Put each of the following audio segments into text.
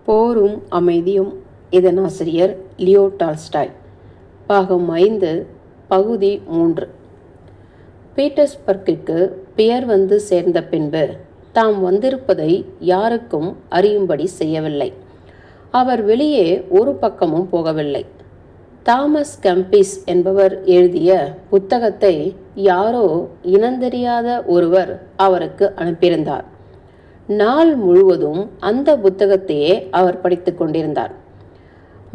போரும் அமைதியும். இதன் ஆசிரியர் லியோ டால்ஸ்டாய். பாகம் 5, பகுதி 3. பீட்டர்ஸ்பர்க்கிற்கு பியர் வந்து சேர்ந்த பின்பு தாம் வந்திருப்பதை யாருக்கும் அறியும்படி செய்யவில்லை. அவர் வெளியே ஒரு பக்கமும் போகவில்லை. தாமஸ் கம்பிஸ் என்பவர் எழுதிய புத்தகத்தை யாரோ இனந்தெரியாத ஒருவர் அவருக்கு அனுப்பியிருந்தார். நாள் முழுவதும் அந்த புத்தகத்தையே அவர் படித்து கொண்டிருந்தார்.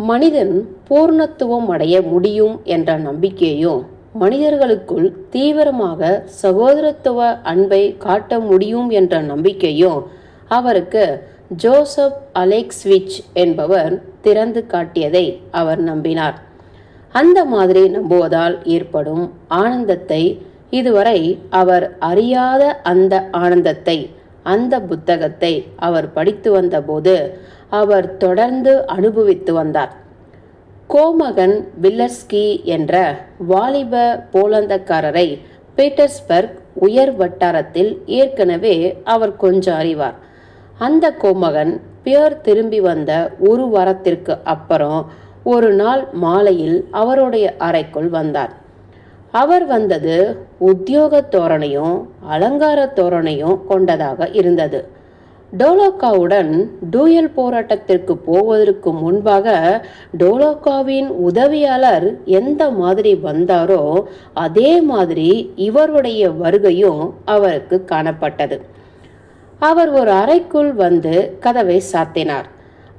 மனிதன் பூர்ணத்துவம் அடைய முடியும் என்ற நம்பிக்கையும், மனிதர்களுக்குள் தீவிரமாக சகோதரத்துவ அன்பை காட்ட முடியும் என்ற நம்பிக்கையும் அவருக்கு ஜோசப் அலெக்ஸ்விச் என்பவர் திறந்து காட்டியதை அவர் நம்பினார். அந்த மாதிரி நம்புவதால் ஏற்படும் ஆனந்தத்தை, இதுவரை அவர் அறியாத அந்த ஆனந்தத்தை, அந்த புத்தகத்தை அவர் படித்து வந்தபோது அவர் தொடர்ந்து அனுபவித்து வந்தார். கோமகன் வில்லர்ஸ்கி என்ற வாலிப போலந்தக்காரரை பீட்டர்ஸ்பர்க் உயர் வட்டாரத்தில் ஏற்கனவே அவர் கொஞ்சம் அறிவார். அந்த கோமகன் பியர் திரும்பி வந்த ஒரு வாரத்திற்கு அப்புறம் ஒரு நாள் மாலையில் அவருடைய அறைக்குள் வந்தார். அவர் வந்தது உத்தியோக தோரணையும் அலங்கார தோரணையும் கொண்டதாக இருந்தது. டோலோக்காவுடன் டூயல் போராட்டத்திற்கு போவதற்கு முன்பாக டோலோக்காவின் உதவியாளர் எந்த மாதிரி வந்தாரோ அதே மாதிரி இவருடைய வருகையும் அவருக்கு காணப்பட்டது. அவர் ஒரு அறைக்குள் வந்து கதவை சாத்தினார்.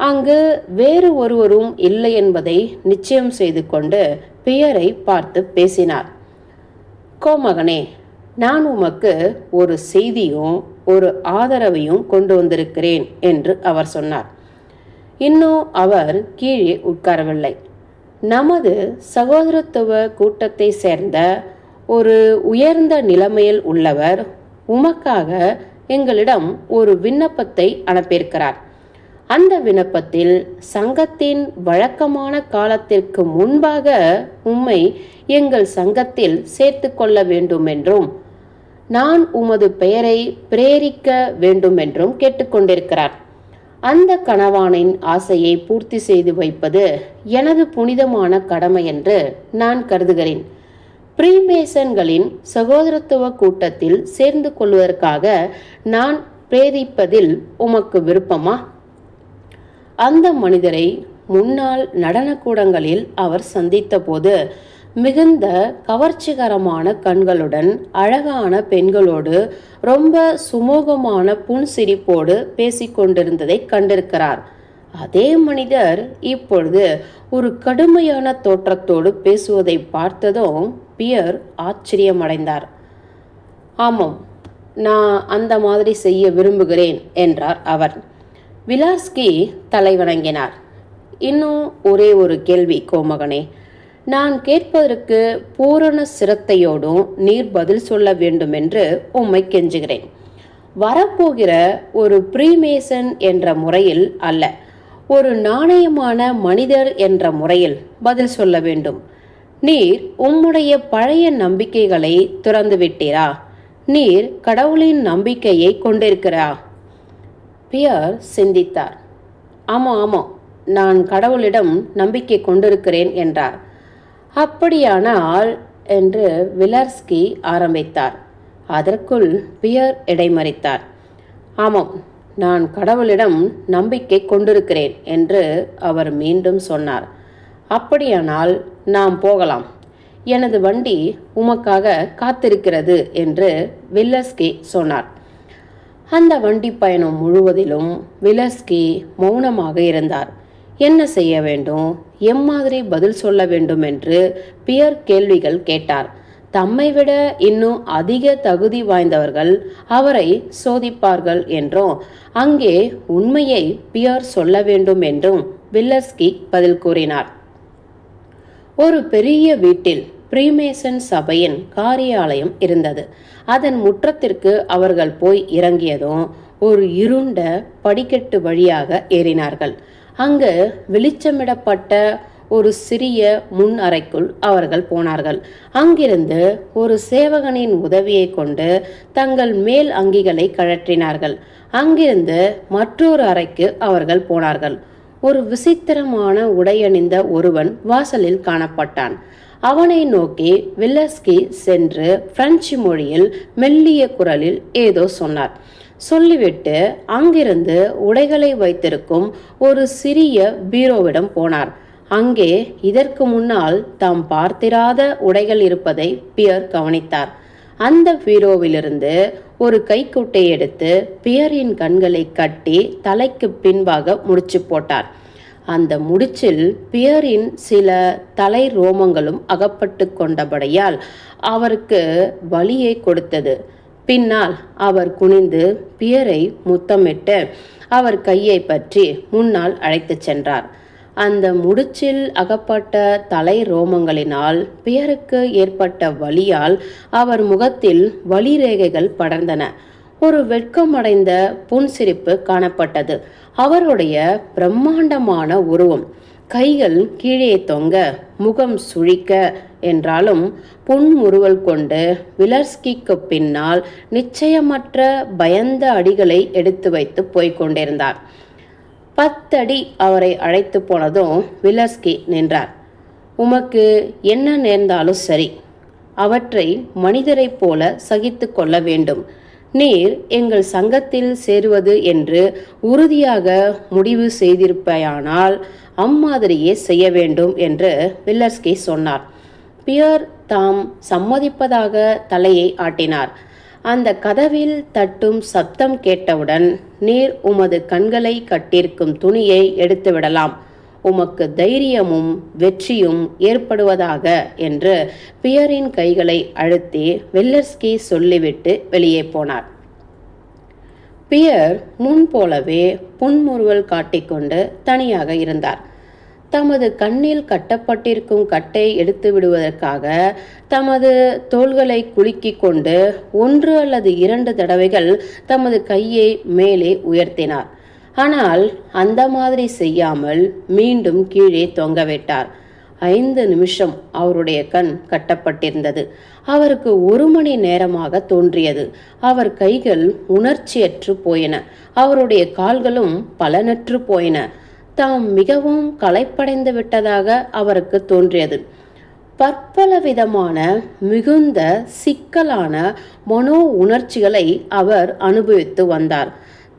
அங்கு வேறு ஒருவரும் இல்லை என்பதை நிச்சயம் செய்து கொண்டு பியரை பார்த்து பேசினார். கோமகனே, நான் உமக்கு ஒரு செய்தியும் ஒரு ஆதரவையும் கொண்டு வந்திருக்கிறேன் என்று அவர் சொன்னார். இன்னும் அவர் கீழே உட்காரவில்லை. நமது சகோதரத்துவ கூட்டத்தை சேர்ந்த ஒரு உயர்ந்த நிலைமையில் உள்ளவர் உமக்காக எங்களிடம் ஒரு விண்ணப்பத்தை அனுப்பியிருக்கிறார். அந்த விண்ணப்பத்தில் சங்கத்தின் வழக்கமான காலத்திற்கு முன்பாக உம்மை எங்கள் சங்கத்தில் சேர்த்து கொள்ள வேண்டும் என்றும் நான் உமது பெயரை பிரேரிக்க வேண்டும் என்றும் கேட்டுக்கொண்டிருக்கிறார். அந்த கணவானின் ஆசையை பூர்த்தி செய்து வைப்பது எனது புனிதமான கடமை என்று நான் கருதுகிறேன். பிரீமேசன்களின் சகோதரத்துவ கூட்டத்தில் சேர்ந்து கொள்வதற்காக நான் பிரேரிப்பதில் உமக்கு விருப்பமா? அந்த மனிதரை முன்னாள் நடனக்கூடங்களில் அவர் சந்தித்த போது மிகுந்த கவர்ச்சிகரமான கண்களுடன் அழகான பெண்களோடு ரொம்ப சுமூகமான புன்சிரிப்போடு பேசிக்கொண்டிருந்ததை கண்டிருக்கிறார். அதே மனிதர் இப்பொழுது ஒரு கடுமையான தோற்றத்தோடு பேசுவதை பார்த்ததும் பியர் ஆச்சரியமடைந்தார். ஆமாம், நான் அந்த மாதிரி செய்ய விரும்புகிறேன் என்றார் அவர். விலாஸ்கி தலை வணங்கினார். இன்னும் ஒரே ஒரு கேள்வி கோமகனே, நான் கேட்பதற்கு பூரண சிரத்தையோடும் நீர் பதில் சொல்ல வேண்டும் என்று உம்மை கெஞ்சுகிறேன். வரப்போகிற ஒரு பிரீமேசன் என்ற முறையில் அல்ல, ஒரு நாணயமான மனிதர் என்ற முறையில் பதில் சொல்ல வேண்டும். நீர் உம்முடைய பழைய நம்பிக்கைகளை துறந்து விட்டீரா? நீர் கடவுளின் நம்பிக்கையை கொண்டிருக்கிறா? பியர் சிந்தித்தார். ஆமாம், நான் கடவுளிடம் நம்பிக்கை கொண்டிருக்கிறேன் என்றார். அப்படியானால் என்று விலர்ஸ்கி ஆரம்பித்தார். அதற்குள் பியர் இடைமறித்தார். ஆமாம், நான் கடவுளிடம் நம்பிக்கை கொண்டிருக்கிறேன் என்று அவர் மீண்டும் சொன்னார். அப்படியானால் நாம் போகலாம். எனது வண்டி உமக்காக காத்திருக்கிறது என்று வில்லஸ்கி சொன்னார். அந்த வண்டி பயணம் முழுவதிலும் விலஸ்கி மௌனமாக இருந்தார். என்ன செய்ய வேண்டும், எம்மாதிரி பதில் சொல்ல வேண்டும் என்று பியர் கேள்விகள் கேட்டார். தம்மை விட இன்னும் அதிக தகுதி வாய்ந்தவர்கள் அவரை சோதிப்பார்கள் என்றும் அங்கே உண்மையை பியர் சொல்ல வேண்டும் என்றும் வில்லஸ்கி பதில் கூறினார். ஒரு பெரிய வீட்டில் பிரீமேசன் சபையின் காரியாலயம் இருந்தது. அதன் முற்றத்திற்கு அவர்கள் போய் இறங்கியதும் ஒரு இருண்ட படிக்கட்டு வழியாக ஏறினார்கள். அங்கு வெளிச்சமிடப்பட்ட ஒரு சிறிய முன் அறைக்குள் அவர்கள் போனார்கள். அங்கிருந்து ஒரு சேவகனின் உதவியை கொண்டு தங்கள் மேல் அங்கிகளை கழற்றினார்கள். அங்கிருந்து மற்றொரு அறைக்கு அவர்கள் போனார்கள். ஒரு விசித்திரமான உடையணிந்த ஒருவன் வாசலில் காணப்பட்டான். அவனை நோக்கி வில்லஸ்கி சென்று பிரெஞ்சு மொழியில் மெல்லிய குரலில் ஏதோ சொன்னார். சொல்லிவிட்டு அங்கிருந்து உடைகளை வைத்திருக்கும் ஒரு சிறிய பீரோவிடம் போனார். அங்கே இதற்கு முன்னால் தாம் பார்த்திராத உடைகள் இருப்பதை பியர் கவனித்தார். அந்த பீரோவிலிருந்து ஒரு கைக்குட்டை எடுத்து பியரின் கண்களை கட்டி தலைக்கு பின்பாக முடிச்சு போட்டார். அந்த முடிச்சில் பியரின் சில தலை ரோமங்களும் அகப்பட்டு கொண்டபடியால் அவருக்கு வலியை கொடுத்தது. பின்னால் அவர் குனிந்து பியரை முத்தமிட்டு அவர் கையை பற்றி முன்னால் அழைத்து சென்றார். அந்த முடிச்சில் அகப்பட்ட தலை ரோமங்களினால் பியருக்கு ஏற்பட்ட வலியால் அவர் முகத்தில் வலி ரேகைகள் படர்ந்தன. ஒரு வெட்கமடைந்த புன்சிரிப்பு காணப்பட்டது. அவருடைய பிரம்மாண்டமான உருவம், கைகள் கீழே தொங்க, முகம் சுழிக்க என்றாலும் புன்முறுவல் கொண்டு வில்லஸ்கிக்கு பின்னால் நிச்சயமற்ற பயந்த அடிகளை எடுத்து வைத்து போய்கொண்டிருந்தார். 10 அடி அவரை அழைத்து போனதும் வில்லஸ்கி நின்றார். உமக்கு என்ன நேர்ந்தாலும் சரி, அவற்றை மனிதரைப் போல சகித்து கொள்ள வேண்டும். நீர் எங்கள் சங்கத்தில் சேருவது என்று உறுதியாக முடிவு செய்திருப்பையானால் அம்மாதிரியே செய்ய வேண்டும் என்று வில்லஸ்கி சொன்னார். பியர் தாம் சம்மதிப்பதாக தலையை ஆட்டினார். அந்த கதவில் தட்டும் சப்தம் கேட்டவுடன், நீர் உமது கண்களை கட்டியிருக்கும் துணியை எடுத்துவிடலாம், உமக்கு தைரியமும் வெற்றியும் ஏற்படுவதாக என்று பியரின் கைகளை அழுத்தி வில்லஸ்கி சொல்லிவிட்டு வெளியே போனார். பியர் முன் போலவே புன்முறுவல் காட்டிக்கொண்டு தனியாக இருந்தார். தமது கண்ணில் கட்டப்பட்டிருக்கும் கட்டை எடுத்து விடுவதற்காக தமது தோள்களை குலுக்கிக் கொண்டு 1 அல்லது 2 தடவைகள் தமது கையை மேலே உயர்த்தினார். ஆனால் அந்த மாதிரி செய்யாமல் மீண்டும் கீழே தொங்கவிட்டார். 5 நிமிஷம் அவருடைய கண் கட்டப்பட்டிருந்தது. அவருக்கு 1 மணி நேரமாக தோன்றியது. அவர் கைகள் உணர்ச்சியற்று போயின. அவருடைய கால்களும் பலனற்று போயின. தாம் மிகவும் களைப்படைந்து விட்டதாக அவருக்கு தோன்றியது. பற்பல விதமான மிகுந்த சிக்கலான மனோ உணர்ச்சிகளை அவர் அனுபவித்து வந்தார்.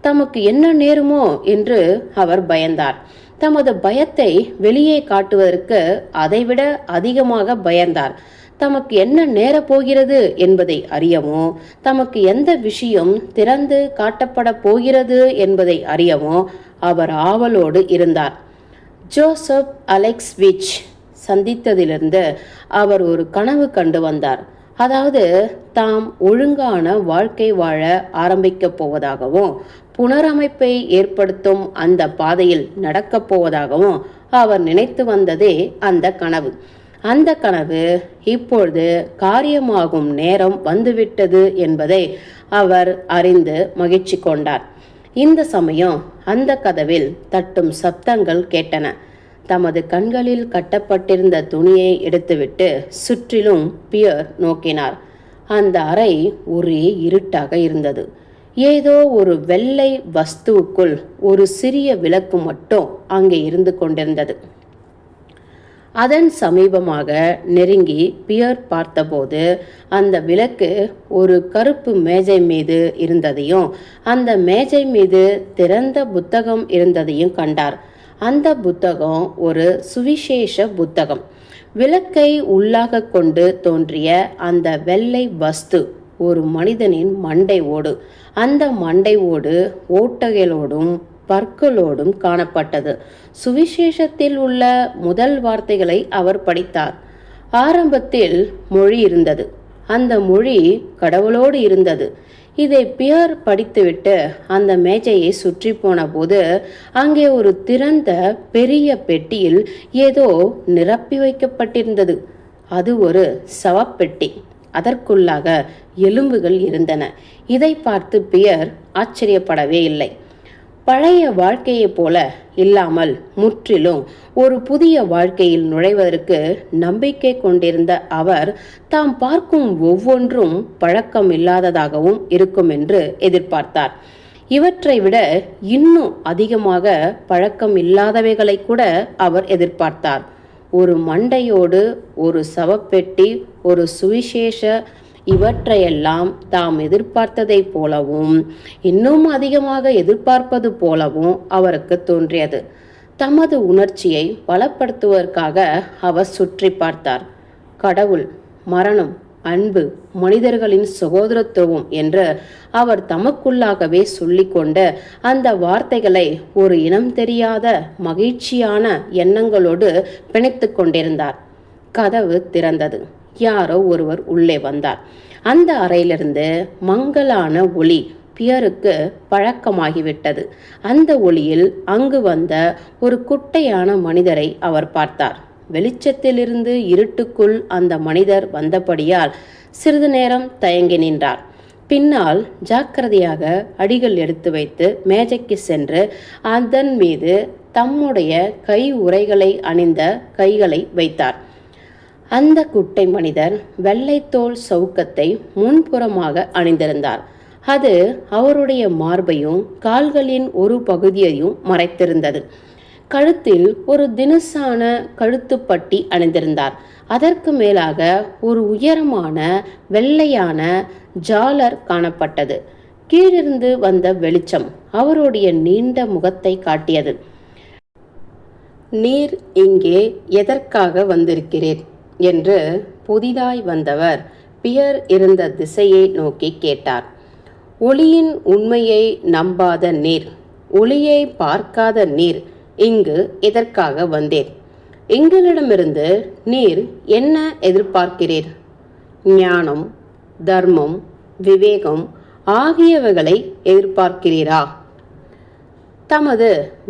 தமக்கு என்ன நேருமோ என்று அவர் பயந்தார். தமது பயத்தை வெளியே காட்டுவதற்கு அதைவிட அதிகமாக பயந்தார். தமக்கு என்ன நேரப் போகிறது என்பதை அறியவோ, தமக்கு எந்த விஷயம் திறந்து காட்டப்பட போகிறது என்பதை அறியவோ அவர் ஆவலோடு இருந்தார். ஜோசப் அலெக்ஸ்விச் சந்தித்ததிலிருந்து அவர் ஒரு கனவு கண்டு வந்தார். அதாவது தாம் ஒழுங்கான வாழ்க்கை வாழ ஆரம்பிக்கப் போவதாகவும் புனரமைப்பை ஏற்படுத்தும் அந்த பாதையில் நடக்கப் போவதாகவும் அவர் நினைத்து வந்ததே அந்த கனவு. அந்த கனவு இப்பொழுது காரியமாகும் நேரம் வந்துவிட்டது என்பதை அவர் அறிந்து மகிழ்ச்சி கொண்டார். இந்த சமயம் அந்த கதவில் தட்டும் சப்தங்கள் கேட்டன. தமது கண்களில் கட்டப்பட்டிருந்த துணியை எடுத்துவிட்டு சுற்றிலும் பியர் நோக்கினார். அந்த அறை ஒரே இருட்டாக இருந்தது. ஏதோ ஒரு வெள்ளை வஸ்துவுக்குள் ஒரு சிறிய விளக்கு மட்டும் அங்கே இருந்து கொண்டிருந்தது. அதன் சமீபமாக நெருங்கி பியர் பார்த்தபோது அந்த விளக்கு ஒரு கருப்பு மேஜை மீது இருந்ததையும் அந்த மேஜை மீது திறந்த புத்தகம் இருந்ததையும் கண்டார். அந்த புத்தகம் ஒரு சுவிசேஷ புத்தகம். விளக்கை உள்ளாக கொண்டு தோன்றிய அந்த வெள்ளை வஸ்து ஒரு மனிதனின் மண்டை ஓடு. அந்த மண்டை ஓடு ஓட்டைகளோடும் பற்களோடும் காணப்பட்டது. சுவிசேஷத்தில் உள்ள முதல் வார்த்தைகளை அவர் படித்தார். ஆரம்பத்தில் மொழி இருந்தது. அந்த மொழி கடவுளோடு இருந்தது. இதை பியர் படித்துவிட்டு அந்த மேஜையை சுற்றி போன போது அங்கே ஒரு திறந்த பெரிய பெட்டியில் ஏதோ நிரப்பி வைக்கப்பட்டிருந்தது. அது ஒரு சவப்பெட்டி. அதற்குள்ளாக எலும்புகள் இருந்தன. இதை பார்த்து பியர் ஆச்சரியப்படவே இல்லை. பழைய வாழ்க்கையைப் போல இல்லாமல் முற்றிலும் ஒரு புதிய வாழ்க்கையில் நுழைவதற்கு நம்பிக்கை கொண்டிருந்த அவர் தாம் பார்க்கும் ஒவ்வொன்றும் பழக்கம் இல்லாததாகவும் இருக்கும் என்று எதிர்பார்த்தார். இவற்றை விட இன்னும் அதிகமாக பழக்கம் இல்லாதவைகளை கூட அவர் எதிர்பார்த்தார். ஒரு மண்டையோடு, ஒரு சவப்பெட்டி, ஒரு சுவிசேஷ, இவற்றையெல்லாம் தாம் எதிர்பார்த்ததை போலவும் இன்னும் அதிகமாக எதிர்பார்ப்பது போலவும் அவருக்கு தோன்றியது. தமது உணர்ச்சியை பலப்படுத்துவதற்காக அவர் சுற்றி பார்த்தார். கடவுள், மரணம், அன்பு, மனிதர்களின் சகோதரத்துவம் என்று அவர் தமக்குள்ளாகவே சொல்லிக்கொண்ட அந்த வார்த்தைகளை ஒரு இனம் தெரியாத மகிழ்ச்சியான எண்ணங்களோடு பிணைத்து கொண்டிருந்தார். கதவு திறந்தது. யாரோ ஒருவர் உள்ளே வந்தார். அந்த அறையிலிருந்து மங்கலான ஒளி பியருக்கு பழக்கமாகிவிட்டது. அந்த ஒளியில் அங்கு வந்த ஒரு குட்டையான மனிதரை அவர் பார்த்தார். வெளிச்சத்திலிருந்து இருட்டுக்குள் அந்த மனிதர் வந்தபடியால் சிறிது நேரம் தயங்கி நின்றார். பின்னால் ஜாக்கிரதையாக அடிகள் எடுத்து வைத்து மேஜைக்கு சென்று அதன் மீது தம்முடைய கை உறைகளை அணிந்த கைகளை வைத்தார். அந்த குட்டை மனிதர் வெள்ளைத்தோல் சவுக்கத்தை முன்புறமாக அணிந்திருந்தார். அது அவருடைய மார்பையும் கால்களின் ஒரு பகுதியையும் மறைத்திருந்தது. கழுத்தில் ஒரு தினுசான கழுத்துப்பட்டி அணிந்திருந்தார். அதற்கு மேலாக ஒரு உயரமான வெள்ளையான ஜாலர் காணப்பட்டது. கீழிருந்து வந்த வெளிச்சம் அவருடைய நீண்ட முகத்தை காட்டியது. நீர் இங்கே எதற்காக வந்திருக்கிறீர் என்று புதிதாய் வந்தவர் பியர் இருந்த திசையை நோக்கி கேட்டார். ஒளியின் உண்மையை நம்பாத நீர், ஒளியை பார்க்காத நீர் இங்கு எதற்காக வந்தீர்? எங்களிடமிருந்து நீர் என்ன எதிர்பார்க்கிறீர்? ஞானம், தர்மம், விவேகம் ஆகியவைகளை எதிர்பார்க்கிறீரா? தமது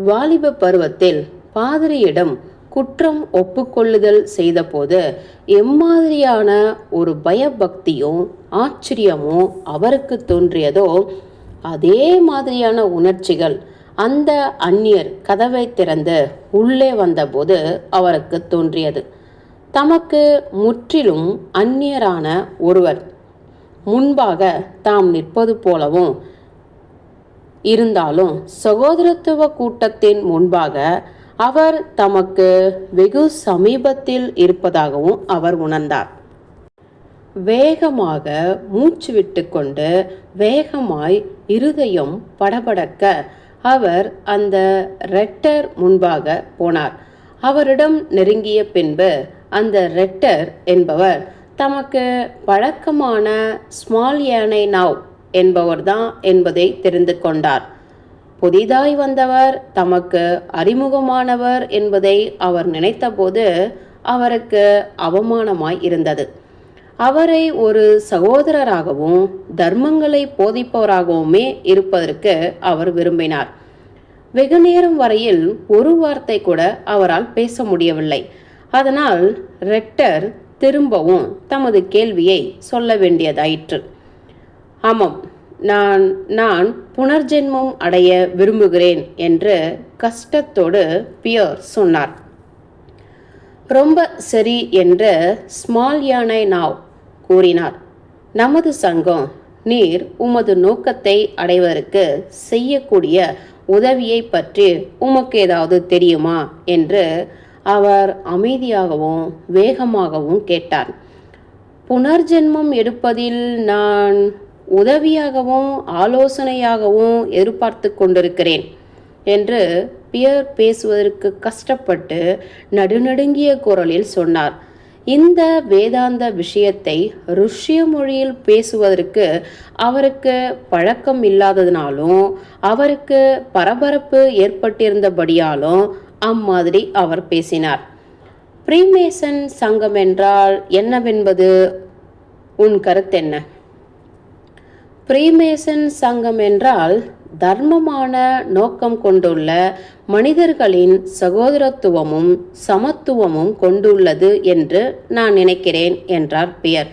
வாலிப பருவத்தில் பாதிரியிடம் குற்றம் ஒப்புக்கொள்ளுதல் செய்தபோது எம்மாதிரியான ஒரு பயபக்தியும் ஆச்சரியமும் அவருக்கு தோன்றியதோ அதே மாதிரியான உணர்ச்சிகள் அந்த அந்நியர் கதவை திறந்து உள்ளே வந்தபோது அவருக்கு தோன்றியது. தமக்கு முற்றிலும் அந்நியரான ஒருவர் முன்பாக தாம் நிற்பது போலவும் இருந்தாலும் சகோதரத்துவ கூட்டத்தின் முன்பாக அவர் தமக்கு வெகு சமீபத்தில் இருப்பதாகவும் அவர் உணர்ந்தார். வேகமாக மூச்சு விட்டு கொண்டு வேகமாய் இருதயம் படபடக்க அவர் அந்த ரெட்டர் முன்பாக போனார். அவரிடம் நெருங்கிய பின்பு அந்த ரெட்டர் என்பவர் தமக்கு பழக்கமான ஸ்மால்யானைனாவ் என்பவர்தான் என்பதை தெரிந்து கொண்டார். புதிதாய் வந்தவர் தமக்கு அறிமுகமானவர் என்பதை அவர் நினைத்தபோது அவருக்கு அவமானமாய் இருந்தது. அவரை ஒரு சகோதரராகவும் தர்மங்களை போதிப்பவராகவுமே இருப்பதற்கு அவர் விரும்பினார். வெகு நேரம் வரையில் ஒரு வார்த்தை கூட அவரால் பேச முடியவில்லை. அதனால் ரெக்டர் திரும்பவும் தமது கேள்வியை சொல்ல வேண்டியதாயிற்று. ஆமாம், நான் புனர்ஜென்மம் அடைய விரும்புகிறேன் என்று கஷ்டத்தோடு பியர் சொன்னார். ரொம்ப சரி என்று ஸ்மால்யானைனாவ் கூறினார். நமது சங்கம் நீர் உமது நோக்கத்தை அடைவதற்கு செய்யக்கூடிய உதவியை பற்றி உமக்கு ஏதாவது தெரியுமா என்று அவர் அமைதியாகவும் வேகமாகவும் கேட்டார். புனர்ஜென்மம் எடுப்பதில் நான் உதவியாகவும் ஆலோசனையாகவும் எதிர்பார்த்து கொண்டிருக்கிறேன் என்று பியர் பேசுவதற்கு கஷ்டப்பட்டு நடுநடுங்கிய குரலில் சொன்னார். இந்த வேதாந்த விஷயத்தை ருஷ்ய மொழியில் பேசுவதற்கு அவருக்கு பழக்கம் இல்லாததினாலும் அவருக்கு பரபரப்பு ஏற்பட்டிருந்தபடியாலும் அம்மாதிரி அவர் பேசினார். பிரீமேசன் சங்கம் என்றால் என்னவென்பது உன் கருத்தென்ன? பிரீமேசன் சங்கம் என்றால் தர்மமான நோக்கம் கொண்டுள்ள மனிதர்களின் சகோதரத்துவமும் சமத்துவமும் கொண்டுள்ளது என்று நான் நினைக்கிறேன் என்றார் பியர்.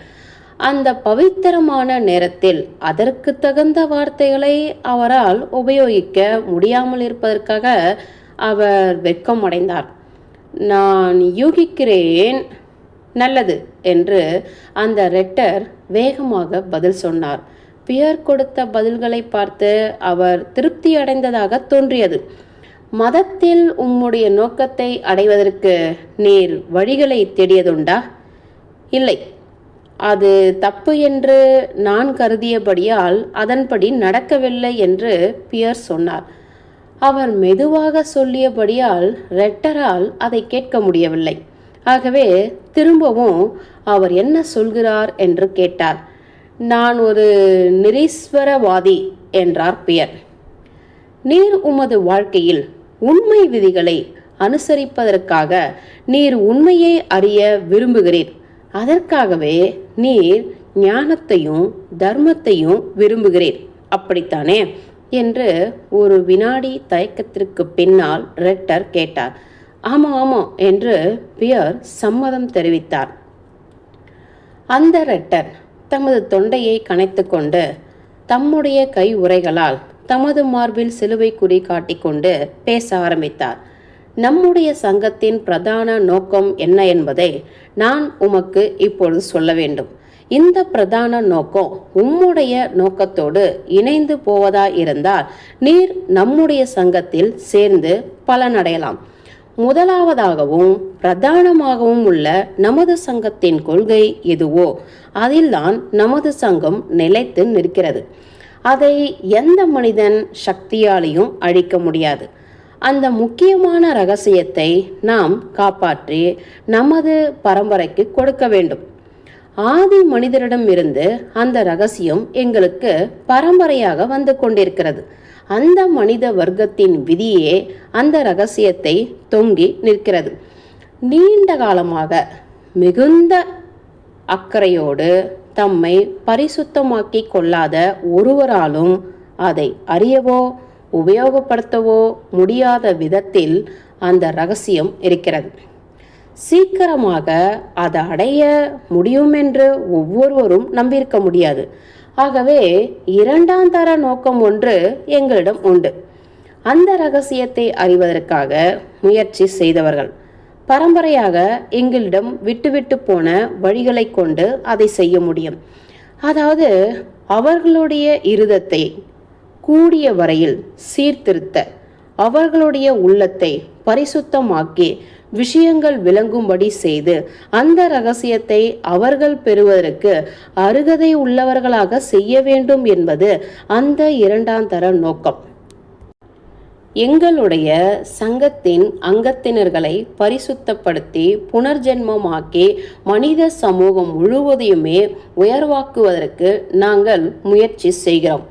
அந்த பவித்திரமான நேரத்தில் அதற்கு தகுந்த வார்த்தைகளை அவரால் உபயோகிக்க முடியாமல் இருப்பதற்காக அவர் வெட்கம் அடைந்தார். நான் யூகிக்கிறேன். நல்லது என்று அந்த ரெட்டர் வேகமாக பதில் சொன்னார். பியர் கொடுத்த பதில்களை பார்த்து அவர் திருப்தி அடைந்ததாக தோன்றியது. மதத்தில் உம்முடைய நோக்கத்தை அடைவதற்கு நீர் வழிகளை தேடியதுண்டா? இல்லை, அது தப்பு என்று நான் கருதியபடியால் அதன்படி நடக்கவில்லை என்று பியர் சொன்னார். அவர் மெதுவாக சொல்லியபடியால் ரெட்டரால் அதை கேட்க முடியவில்லை. ஆகவே திரும்பவும் அவர் என்ன சொல்கிறார் என்று கேட்டார். நான் ஒரு நிரீஸ்வரவாதி என்றார் பியர். நீர் உமது வாழ்க்கையில் உண்மை விதிகளை அனுசரிப்பதற்காக நீர் உண்மையை அறிய விரும்புகிறீர். அதற்காகவே நீர் ஞானத்தையும் தர்மத்தையும் விரும்புகிறீர், அப்படித்தானே என்று ஒரு வினாடி தயக்கத்திற்கு பின்னால் ரெட்டர் கேட்டார். ஆமாம் ஆமாம் என்று பியர் சம்மதம் தெரிவித்தார். அந்த ரெட்டர் தமது தொண்டையை கனைத்து கொண்டு தம்முடைய கை உரைகளால் தமது மார்பில் சிலுவை குறி காட்டிக்கொண்டு பேச ஆரம்பித்தார். நம்முடைய சங்கத்தின் பிரதான நோக்கம் என்ன என்பதை நான் உமக்கு இப்பொழுது சொல்ல வேண்டும். இந்த பிரதான நோக்கம் உம்முடைய நோக்கத்தோடு இணைந்து போவதா இருந்தால் நீர் நம்முடைய சங்கத்தில் சேர்ந்து பலனடையலாம். முதலாவதாகவும் பிரதானமாகவும் உள்ள நமது சங்கத்தின் கொள்கை எதுவோ அதில்தான் நமது சங்கம் நிலைத்து நிற்கிறது. அதை எந்த மனிதன் சக்தியாலையும் அழிக்க முடியாது. அந்த முக்கியமான ரகசியத்தை நாம் காப்பாற்றி நமது பரம்பரைக்கு கொடுக்க வேண்டும். ஆதி மனிதரிடம் இருந்து அந்த ரகசியம் எங்களுக்கு பரம்பரையாக வந்து கொண்டிருக்கிறது. அந்த மனித வர்க்கத்தின் விதியே அந்த ரகசியத்தை தொங்கி நிற்கிறது. நீண்ட காலமாக மிகுந்த அக்கறையோடு தம்மை பரிசுத்தமாக்கி கொள்ளாத ஒருவராலும் அதை அறியவோ உபயோகப்படுத்தவோ முடியாத விதத்தில் அந்த ரகசியம் இருக்கிறது. சீக்கிரமாக அதை அடைய முடியும் என்று ஒவ்வொருவரும் நம்பியிருக்க முடியாது. ஆகவே இரண்டாம் தர நோக்கம் ஒன்று எங்களிடம் உண்டு. அந்த ரகசியத்தை அறிவதற்காக முயற்சி செய்தவர்கள் பரம்பரையாக எங்களிடம் விட்டுவிட்டு போன வழிகளை கொண்டு அதை செய்ய முடியும். அதாவது அவர்களுடைய இருதத்தை கூடிய வரையில் சீர்திருத்த, அவர்களுடைய உள்ளத்தை பரிசுத்தமாக்கி விஷயங்கள் விளங்கும்படி செய்து அந்த ரகசியத்தை அவர்கள் பெறுவதற்கு அருகதை உள்ளவர்களாக செய்ய வேண்டும் என்பது அந்த இரண்டாம் தர நோக்கம். எங்களுடைய சங்கத்தின் அங்கத்தினர்களை பரிசுத்தப்படுத்தி புனர்ஜென்மமாக்கி மனித சமூகம் முழுவதையுமே உயர்வாக்குவதற்கு நாங்கள் முயற்சி செய்கிறோம்.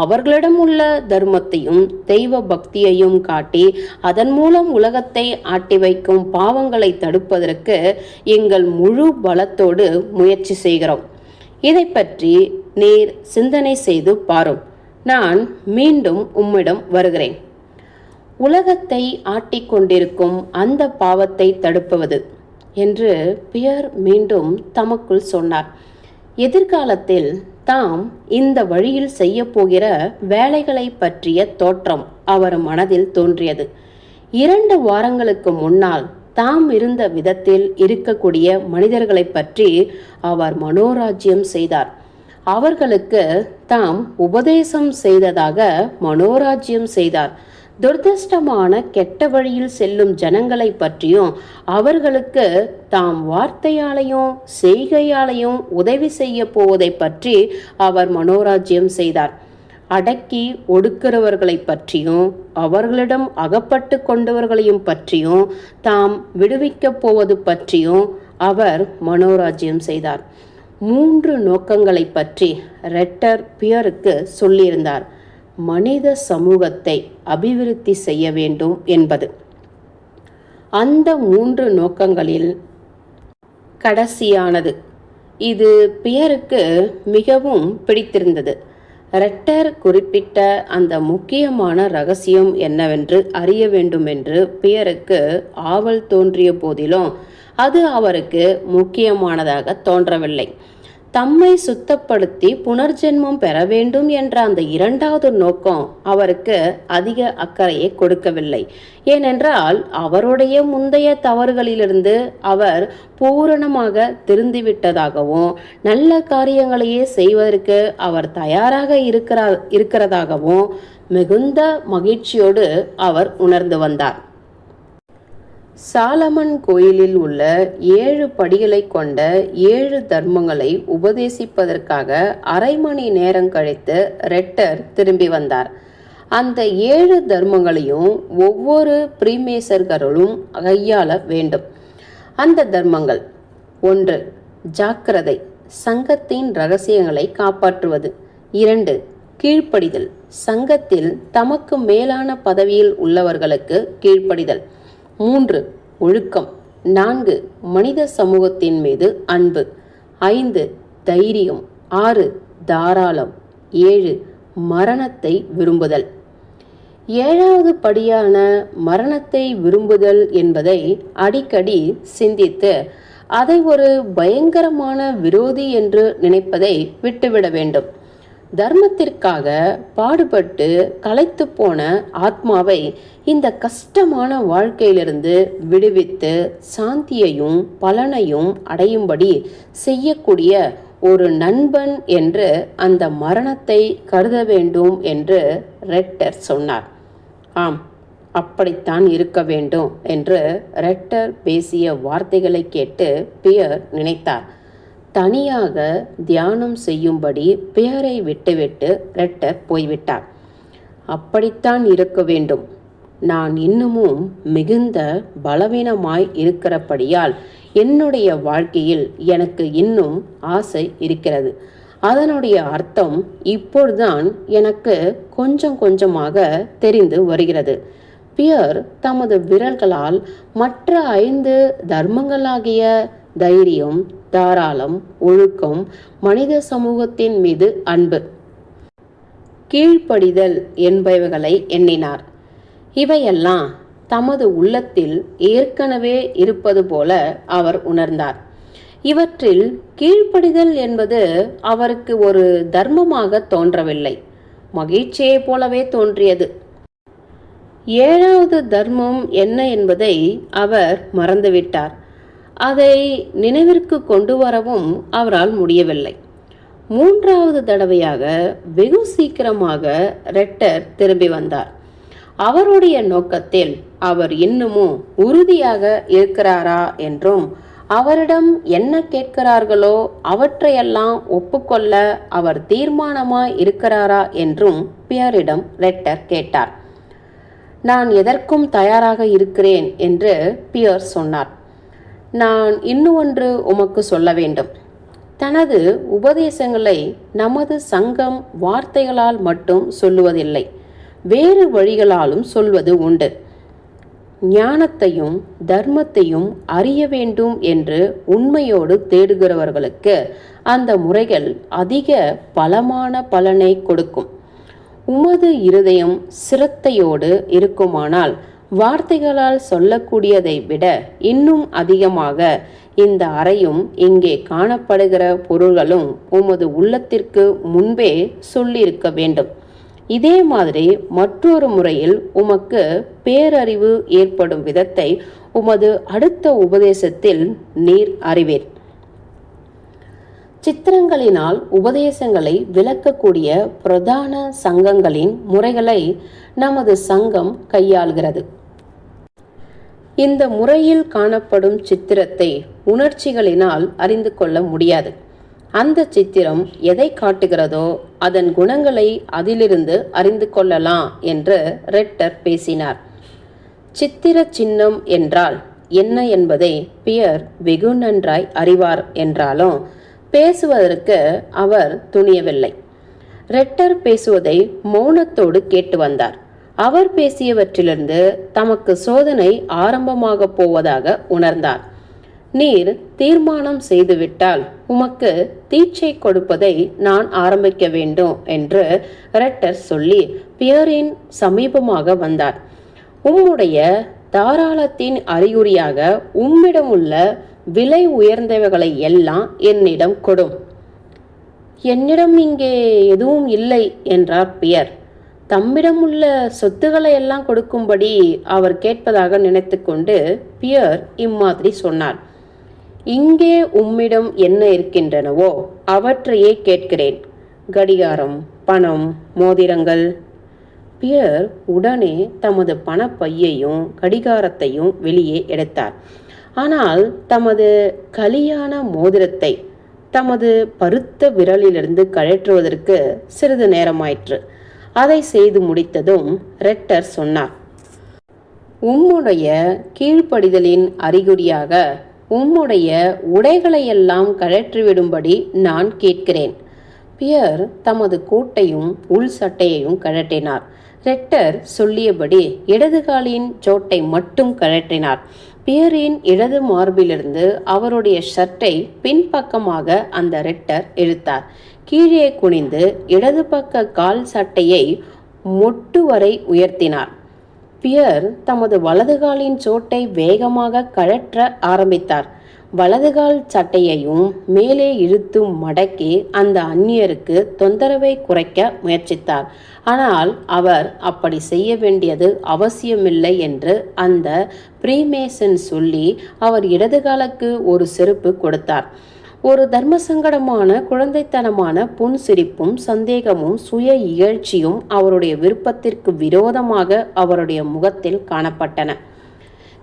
அவர்களிடம் உள்ள தர்மத்தையும் தெய்வ பக்தியையும் காட்டி அதன் மூலம் உலகத்தை ஆட்டி வைக்கும் பாவங்களை தடுப்பதற்கு எங்கள் முழு பலத்தோடு முயற்சி செய்கிறோம். இதை பற்றி நீர் சிந்தனை செய்து பாரும். நான் மீண்டும் உம்மிடம் வருகிறேன். உலகத்தை ஆட்டிக்கொண்டிருக்கும் அந்த பாவத்தை தடுப்பது என்று பியர் மீண்டும் தமக்குள் சொன்னார். எதிர்காலத்தில் தாம் இந்த வழியில் செய்ய போகிற வேலைகளை பற்றிய தோற்றம் அவர் மனதில் தோன்றியது. 2 வாரங்களுக்கு முன்னால் தாம் இருந்த விதத்தில் இருக்கக்கூடிய மனிதர்களை பற்றி அவர் மனோராஜ்யம் செய்தார். அவர்களுக்கு தாம் உபதேசம் செய்ததாக மனோராஜ்யம் செய்தார். துரதிர்ஷ்டமான கெட்ட வழியில் செல்லும் ஜனங்களை பற்றியும் அவர்களுக்கு தாம் வார்த்தையாலையும் செய்கையாலையும் உதவி செய்ய போவதை பற்றி அவர் மனோராஜ்யம் செய்தார். அடக்கி ஒடுக்கிறவர்களை பற்றியும் அவர்களிடம் அகப்பட்டு கொண்டவர்களையும் பற்றியும் தாம் விடுவிக்கப் போவது பற்றியும் அவர் மனோராஜ்யம் செய்தார். 3 நோக்கங்களை பற்றி ரெட்டர் பியருக்கு சொல்லியிருந்தார். மனித சமூகத்தை அபிவிருத்தி செய்ய வேண்டும் என்பது. அந்த 3 நோக்கங்களில் கடைசியானது. இது பியருக்கு மிகவும் பிடித்திருந்தது. ரெட்டர் குறிப்பிட்ட அந்த முக்கியமான ரகசியம் என்னவென்று அறிய வேண்டும் என்று பியருக்கு ஆவல் தோன்றிய போதிலும் அது அவருக்கு முக்கியமானதாக தோன்றவில்லை. தம்மை சுத்தப்படுத்தி புனர்ஜென்மம் பெற வேண்டும் என்ற அந்த இரண்டாவது நோக்கம் அவருக்கு அதிக அக்கறையை கொடுக்கவில்லை. ஏனென்றால் அவருடைய முந்தைய தவறுகளிலிருந்து அவர் பூரணமாக திருந்திவிட்டதாகவும் நல்ல காரியங்களையே செய்வதற்கு அவர் தயாராக இருக்கிறதாகவும் மிகுந்த மகிழ்ச்சியோடு அவர் உணர்ந்து வந்தார். சாலமன் கோயிலில் உள்ள 7 படிகளை கொண்ட 7 தர்மங்களை உபதேசிப்பதற்காக அரை மணி நேரம் கழித்து ரெட்டர் திரும்பி வந்தார். அந்த 7 தர்மங்களையும் ஒவ்வொரு பிரீமேசர்களும் கையாள வேண்டும். அந்த தர்மங்கள்: 1. ஜாக்கிரதை, சங்கத்தின் ரகசியங்களை காப்பாற்றுவது. 2. கீழ்ப்படிதல், சங்கத்தில் தமக்கு மேலான பதவியில் உள்ளவர்களுக்கு கீழ்ப்படிதல். 3. ஒழுக்கம். 4. மனித சமூகத்தின் மீது அன்பு. 5. தைரியம். 6. தாராளம். 7. மரணத்தை விரும்புதல். 7வது படியான மரணத்தை விரும்புதல் என்பதை அடிக்கடி சிந்தித்து அதை ஒரு பயங்கரமான விரோதி என்று நினைப்பதை விட்டுவிட வேண்டும். தர்மத்திற்காக பாடுபட்டு களைத்து போன ஆத்மாவை இந்த கஷ்டமான வாழ்க்கையிலிருந்து விடுவித்து சாந்தியையும் பலனையும் அடையும்படி செய்யக்கூடிய ஒரு நண்பன் என்று அந்த மரணத்தை கருத வேண்டும் என்று ரெட்டர் சொன்னார். ஆம், அப்படித்தான் இருக்க வேண்டும் என்று ரெட்டர் பேசிய வார்த்தைகளை கேட்டு பியர் நினைத்தார். தனியாக தியானம் செய்யும்படி பியரை விட்டுவிட்டு ரெட்டர் போய்விட்டார். அப்படித்தான் இருக்க வேண்டும். நான் இன்னமும் மிகுந்த பலவீனமாய் இருக்கிறபடியால் என்னுடைய வாழ்க்கையில் எனக்கு இன்னும் ஆசை இருக்கிறது. அதனுடைய அர்த்தம் இப்பொழுதுதான் எனக்கு கொஞ்சம் கொஞ்சமாக தெரிந்து வருகிறது. பியர் தமது விரல்களால் மற்ற 5 தர்மங்களாகிய தைரியம், தாராளம், ஒழுக்கம், மனித சமூகத்தின் மீது அன்பு, கீழ்ப்படிதல் என்பவைகளை எண்ணினார். இவையெல்லாம் தமது உள்ளத்தில் ஏற்கனவே இருப்பது போல அவர் உணர்ந்தார். இவற்றில் கீழ்ப்படிதல் என்பது அவருக்கு ஒரு தர்மமாக தோன்றவில்லை, மகிழ்ச்சியை போலவே தோன்றியது. 7வது தர்மம் என்ன என்பதை அவர் மறந்துவிட்டார். அதை நினைவிற்கு கொண்டு வரவும் அவரால் முடியவில்லை. 3வது தடவையாக வெகு சீக்கிரமாக ரெட்டர் திரும்பி வந்தார். அவருடைய நோக்கத்தில் அவர் இன்னமும் உறுதியாக இருக்கிறாரா என்றும் அவரிடம் என்ன கேட்கிறார்களோ அவற்றையெல்லாம் ஒப்புக்கொள்ள அவர் தீர்மானமாய் இருக்கிறாரா என்றும் பியரிடம் ரெட்டர் கேட்டார். நான் எதற்கும் தயாராக இருக்கிறேன் என்று பியர் சொன்னார். நான் இன்னொன்று உமக்கு சொல்ல வேண்டும். தனது உபதேசங்களை நமது சங்கம் வார்த்தைகளால் மட்டும் சொல்லுவதில்லை, வேறு வழிகளாலும் சொல்வது உண்டு. ஞானத்தையும் தர்மத்தையும் அறிய வேண்டும் என்று உண்மையோடு தேடுகிறவர்களுக்கு அந்த முறைகள் அதிக பலமான பலனை கொடுக்கும். உமது இருதயம் சிரத்தையோடு இருக்குமானால் வார்த்தைகளால் சொல்லக்கூடியதை விட இன்னும் அதிகமாக இந்த அறையும் இங்கே காணப்படுகிற பொருள்களும் உமது உள்ளத்திற்கு முன்பே சொல்லியிருக்க வேண்டும். இதே மாதிரி மற்றொரு முறையில் உமக்கு பேரறிவு ஏற்படும் விதத்தை உமது அடுத்த உபதேசத்தில் நீர் அறிவீர். சித்திரங்களினால் உபதேசங்களை விளக்கக்கூடிய பிரதான சங்கங்களின் முறைகளை நமது சங்கம் கையாள்கிறது. இந்த முறையில் காணப்படும் சித்திரத்தை உணர்ச்சிகளினால் அறிந்து கொள்ள முடியாது. அந்த சித்திரம் எதை காட்டுகிறதோ அதன் குணங்களை அதிலிருந்து அறிந்து கொள்ளலாம் என்று ரெட்டர் பேசினார். சித்திர சின்னம் என்றால் என்ன என்பதை பியர் வெகு நன்றாய் அறிவார் என்றாலும் பேசுவதற்கு அவர் துணியவில்லை. ரெட்டர் பேசுவதை மௌனத்தோடு கேட்டு வந்தார். அவர் பேசியவற்றிலிருந்து தமக்கு சோதனை ஆரம்பமாக போவதாக உணர்ந்தார். நீர் தீர்மானம் செய்துவிட்டால் உமக்கு தீட்சை கொடுப்பதை நான் ஆரம்பிக்க வேண்டும் என்று ரெட்டர் சொல்லி பியரின் சமீபமாக வந்தார். உம்முடைய தாராளத்தின் அறிகுறியாக உம்மிடம் உள்ள விலை உயர்ந்தவைகளை எல்லாம் என்னிடம் கொடும். என்னிடம் இங்கே எதுவும் இல்லை என்றார் பியர். தம்மிடம் உள்ள சொத்துக்களை எல்லாம் கொடுக்கும்படி அவர் கேட்பதாக நினைத்து கொண்டு பியர் இம்மாதிரி சொன்னார். இங்கே உம்மிடம் என்ன இருக்கின்றனவோ அவற்றையே கேட்கிறேன். கடிகாரம், பணம், மோதிரங்கள். பியர் உடனே தமது பணப்பையையும் கடிகாரத்தையும் வெளியே எடுத்தார். ஆனால் தமது கலியாண மோதிரத்தை தமது பருத்த விரலிலிருந்து கழற்றுவதற்கு சிறிது நேரமாயிற்று. அதை செய்து முடித்ததும் ரெட்டர் சொன்னார், உம்முடைய கீழ்ப்படிதலின் அறிகுறியாக உம்முடைய உடைகளையெல்லாம் கழற்றிவிடும்படி நான் கேட்கிறேன். பியர் தமது கோட்டையும் உள் சட்டையையும் கழற்றினார். ரெட்டர் சொல்லியபடி இடது காலின் சோட்டை மட்டும் கழற்றினார். பியரின் இடது மார்பிலிருந்து அவருடைய ஷர்ட்டை பின்பக்கமாக அந்த ரெட்டர் இழுத்தார். கீழே குனிந்து இடது பக்க கால் சட்டையை மொட்டு வரை உயர்த்தினார். பியர் தமது வலதுகாலின் சோட்டை வேகமாக கழற்ற ஆரம்பித்தார். வலதுகால் சட்டையையும் மேலே இழுத்து மடக்கி அந்த அந்நியருக்கு தொந்தரவை குறைக்க முயற்சித்தார். ஆனால் அவர் அப்படி செய்ய வேண்டியது அவசியமில்லை என்று அந்த பிரீமேசன் சொல்லி அவர் இடதுகாலுக்கு ஒரு செருப்பு கொடுத்தார். ஒரு தர்மசங்கடமான குழந்தைத்தனமான புன்சிரிப்பும் சந்தேகமும் சுய இகழ்ச்சியும் அவருடைய விருப்பத்திற்கு விரோதமாக அவருடைய முகத்தில் காணப்பட்டன.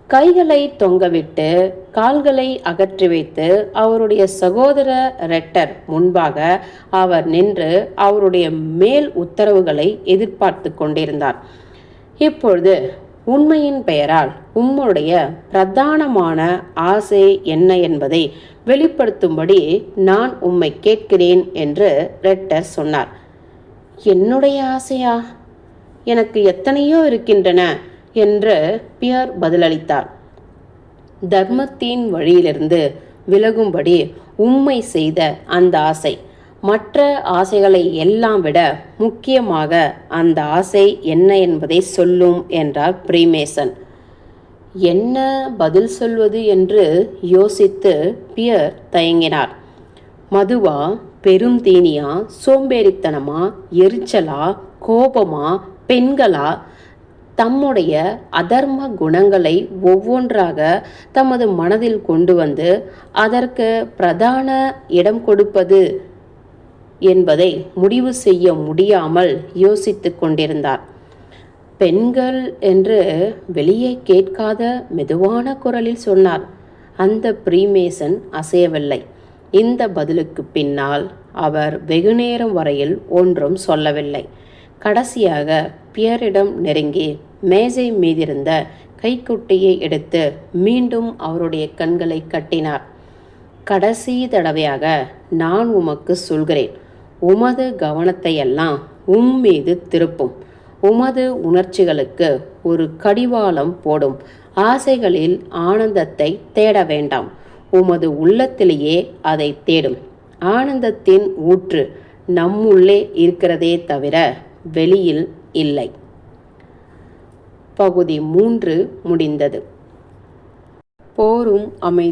கைகளை தொங்கவிட்டு கால்களை அகற்றி வைத்து அவருடைய சகோதர ரெட்டர் முன்பாக அவர் நின்று அவருடைய மேல் உத்தரவுகளை எதிர்பார்த்து கொண்டிருந்தார். இப்பொழுது உண்மையின் பெயரால் உம்முடைய பிரதானமான ஆசை என்ன என்பதை வெளிப்படுத்தும்படி நான் உம்மை கேட்கிறேன் என்று ரெட்டர் சொன்னார். என்னுடைய ஆசையா? எனக்கு எத்தனையோ இருக்கின்றன என்று பியர் பதிலளித்தார். தர்மத்தின் வழியிலிருந்து விலகும்படி உம்மை செய்த அந்த ஆசை மற்ற ஆசைகளை எல்லாம் விட முக்கியமாக அந்த ஆசை என்ன என்பதை சொல்லும் என்றார் பிரீமேசன். என்ன பதில் சொல்வது என்று யோசித்து பியர் தயங்கினார். மதுவா, பெருந்தீனியா, சோம்பேறித்தனமா, எரிச்சலா, கோபமா, பெண்களா? தம்முடைய அதர்ம குணங்களை ஒவ்வொன்றாக தமது மனதில் கொண்டு வந்து அதற்கு பிரதான இடம் கொடுப்பது என்பதை முடிவு செய்ய முடியாமல் யோசித்து கொண்டிருந்தார். பெண்கள் என்று வெளியே கேட்காத மெதுவான குரலில் சொன்னார். அந்த பிரீமேசன் அசையவில்லை. இந்த பதிலுக்கு பின்னால் அவர் வெகுநேரம் வரையில் ஒன்றும் சொல்லவில்லை. கடைசியாக பியரிடம் நெருங்கி மேஜை மீதிருந்த கைக்குட்டையை எடுத்து மீண்டும் அவருடைய கண்களை கட்டினார். கடைசி தடவையாக நான் உமக்கு சொல்கிறேன், உமது கவனத்தையெல்லாம் மீது திருப்பும். உமது உணர்ச்சிகளுக்கு ஒரு கடிவாளம் போடும். ஆசைகளில் ஆனந்தத்தை தேட வேண்டாம். உமது உள்ளத்திலேயே அதை தேடும். ஆனந்தத்தின் ஊற்று நம்முள்ளே இருக்கிறதே தவிர வெளியில் இல்லை. பகுதி 3 முடிந்தது. போரும் அமைதி.